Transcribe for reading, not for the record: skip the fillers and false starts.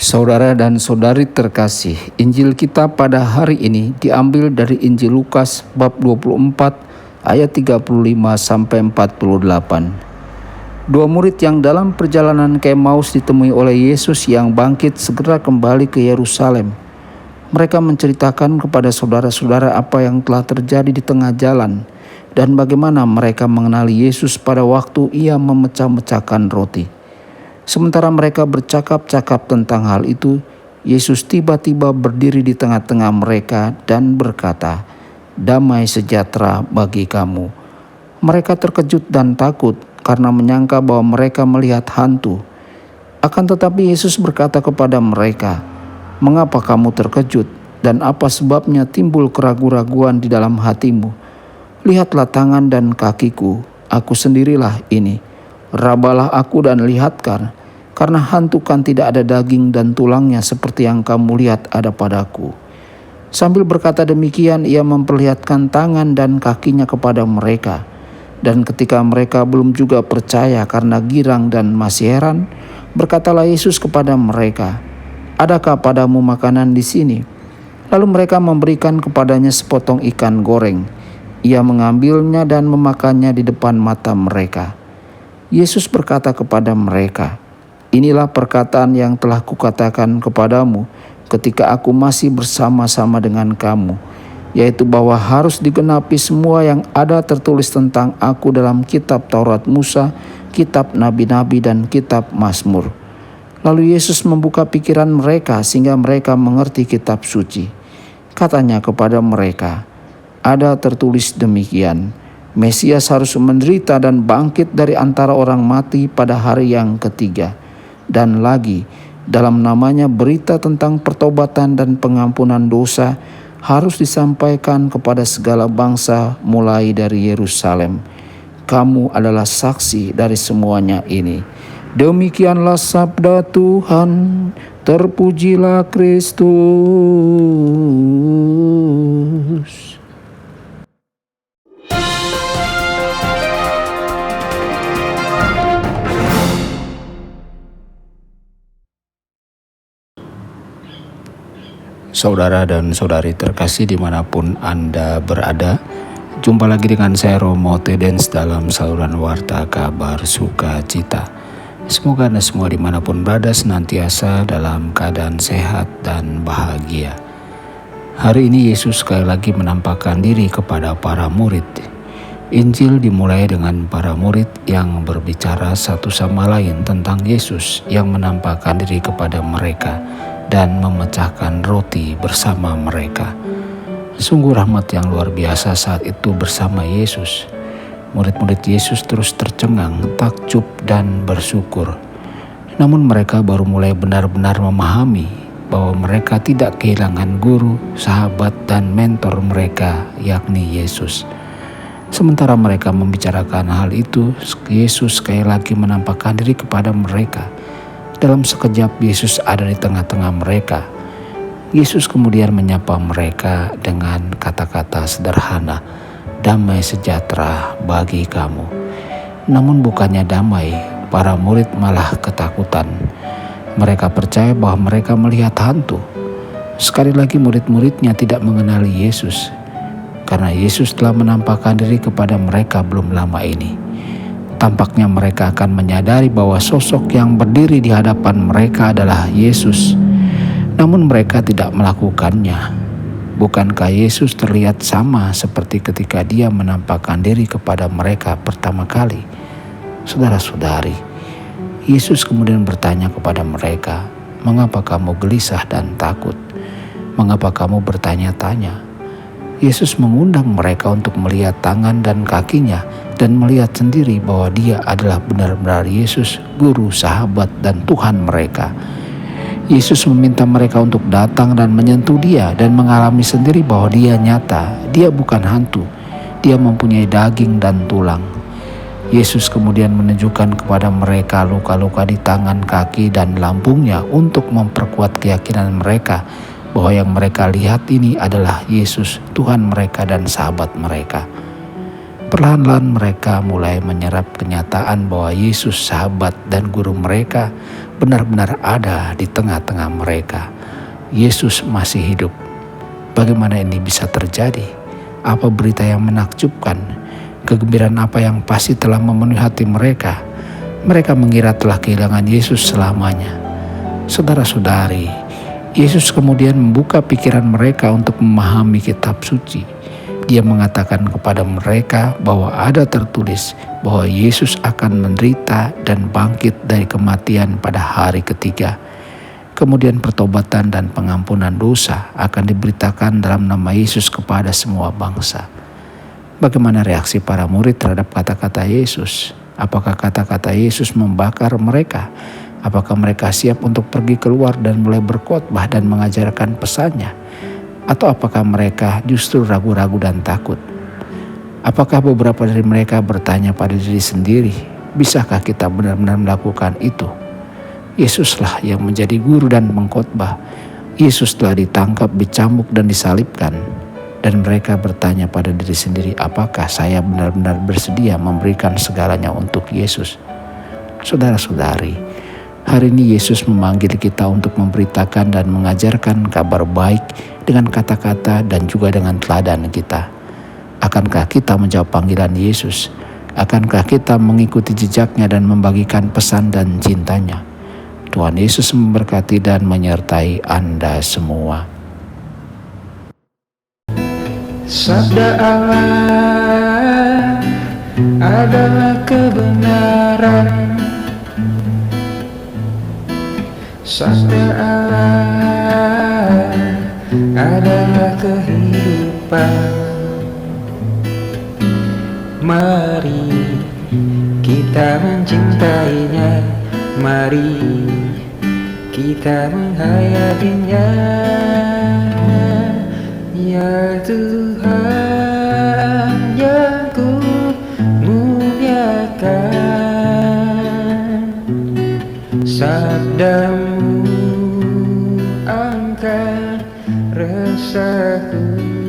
Saudara dan saudari terkasih, Injil kita pada hari ini diambil dari Injil Lukas bab 24 ayat 35 sampai 48. Dua murid yang dalam perjalanan ke Emmaus ditemui oleh Yesus yang bangkit segera kembali ke Yerusalem. Mereka menceritakan kepada saudara-saudara apa yang telah terjadi di tengah jalan dan bagaimana mereka mengenali Yesus pada waktu ia memecah-mecahkan roti. Sementara mereka bercakap-cakap tentang hal itu, Yesus tiba-tiba berdiri di tengah-tengah mereka dan berkata, "Damai sejahtera bagi kamu." Mereka terkejut dan takut karena menyangka bahwa mereka melihat hantu. Akan tetapi Yesus berkata kepada mereka, "Mengapa kamu terkejut dan apa sebabnya timbul keraguan-raguan di dalam hatimu? Lihatlah tangan dan kakiku, aku sendirilah ini. Rabalah aku dan lihatkan, karena hantu kan tidak ada daging dan tulangnya seperti yang kamu lihat ada padaku." Sambil berkata demikian, ia memperlihatkan tangan dan kakinya kepada mereka. Dan ketika mereka belum juga percaya karena girang dan masih heran, berkatalah Yesus kepada mereka, "Adakah padamu makanan di sini?" Lalu mereka memberikan kepadanya sepotong ikan goreng. Ia mengambilnya dan memakannya di depan mata mereka. Yesus berkata kepada mereka, "Inilah perkataan yang telah kukatakan kepadamu ketika aku masih bersama-sama dengan kamu, yaitu bahwa harus digenapi semua yang ada tertulis tentang aku dalam kitab Taurat Musa, kitab Nabi-Nabi dan kitab Mazmur." Lalu Yesus membuka pikiran mereka sehingga mereka mengerti kitab suci. Katanya kepada mereka, "Ada tertulis demikian, Mesias harus menderita dan bangkit dari antara orang mati pada hari yang ketiga. Dan lagi, dalam namanya berita tentang pertobatan dan pengampunan dosa harus disampaikan kepada segala bangsa mulai dari Yerusalem. Kamu adalah saksi dari semuanya ini." Demikianlah sabda Tuhan. Terpujilah Kristus. Saudara dan saudari terkasih dimanapun Anda berada, jumpa lagi dengan saya Romo Tedens dalam saluran Warta Kabar Sukacita. Semoga Anda semua dimanapun berada senantiasa dalam keadaan sehat dan bahagia. Hari ini Yesus sekali lagi menampakkan diri kepada para murid. Injil dimulai dengan para murid yang berbicara satu sama lain tentang Yesus yang menampakkan diri kepada mereka dan memecahkan roti bersama mereka. Sungguh rahmat yang luar biasa saat itu bersama Yesus. Murid-murid Yesus terus tercengang, takjub dan bersyukur. Namun mereka baru mulai benar-benar memahami bahwa mereka tidak kehilangan guru, sahabat dan mentor mereka, yakni Yesus. Sementara mereka membicarakan hal itu, Yesus sekali lagi menampakkan diri kepada mereka. Dalam sekejap Yesus ada di tengah-tengah mereka. Yesus kemudian menyapa mereka dengan kata-kata sederhana, "Damai sejahtera bagi kamu." Namun bukannya damai, para murid malah ketakutan. Mereka percaya bahwa mereka melihat hantu. Sekali lagi murid-muridnya tidak mengenali Yesus, karena Yesus telah menampakkan diri kepada mereka belum lama ini. Tampaknya mereka akan menyadari bahwa sosok yang berdiri di hadapan mereka adalah Yesus. Namun mereka tidak melakukannya. Bukankah Yesus terlihat sama seperti ketika dia menampakkan diri kepada mereka pertama kali? Saudara-saudari, Yesus kemudian bertanya kepada mereka, "Mengapa kamu gelisah dan takut? Mengapa kamu bertanya-tanya?" Yesus mengundang mereka untuk melihat tangan dan kakinya dan melihat sendiri bahwa dia adalah benar-benar Yesus, guru, sahabat, dan Tuhan mereka. Yesus meminta mereka untuk datang dan menyentuh dia dan mengalami sendiri bahwa dia nyata, dia bukan hantu, dia mempunyai daging dan tulang. Yesus kemudian menunjukkan kepada mereka luka-luka di tangan, kaki, dan lambungnya untuk memperkuat keyakinan mereka bahwa yang mereka lihat ini adalah Yesus, Tuhan mereka dan sahabat mereka. Perlahan-lahan mereka mulai menyerap kenyataan bahwa Yesus sahabat dan guru mereka benar-benar ada di tengah-tengah mereka. Yesus masih hidup. Bagaimana ini bisa terjadi? Apa berita yang menakjubkan? Kegembiraan apa yang pasti telah memenuhi hati mereka? Mereka mengira telah kehilangan Yesus selamanya. Saudara-saudari, Yesus kemudian membuka pikiran mereka untuk memahami kitab suci. Dia mengatakan kepada mereka bahwa ada tertulis bahwa Yesus akan menderita dan bangkit dari kematian pada hari ketiga. Kemudian pertobatan dan pengampunan dosa akan diberitakan dalam nama Yesus kepada semua bangsa. Bagaimana reaksi para murid terhadap kata-kata Yesus? Apakah kata-kata Yesus membakar mereka? Apakah mereka siap untuk pergi keluar dan mulai berkhotbah dan mengajarkan pesannya? Atau apakah mereka justru ragu-ragu dan takut? Apakah beberapa dari mereka bertanya pada diri sendiri, bisakah kita benar-benar melakukan itu? Yesuslah yang menjadi guru dan mengkhotbah. Yesus telah ditangkap, dicambuk dan disalibkan. Dan mereka bertanya pada diri sendiri, apakah saya benar-benar bersedia memberikan segalanya untuk Yesus? Saudara-saudari, hari ini Yesus memanggil kita untuk memberitakan dan mengajarkan kabar baik dengan kata-kata dan juga dengan teladan kita. Akankah kita menjawab panggilan Yesus? Akankah kita mengikuti jejaknya dan membagikan pesan dan cintanya? Tuhan Yesus memberkati dan menyertai Anda semua. Sabda Allah adalah kebenaran. Sabda Allah adalah kehidupan. Mari kita mencintainya, mari kita menghayatinya. Ya Tuhan yang ku muliakan, sabdamu angkat resahku.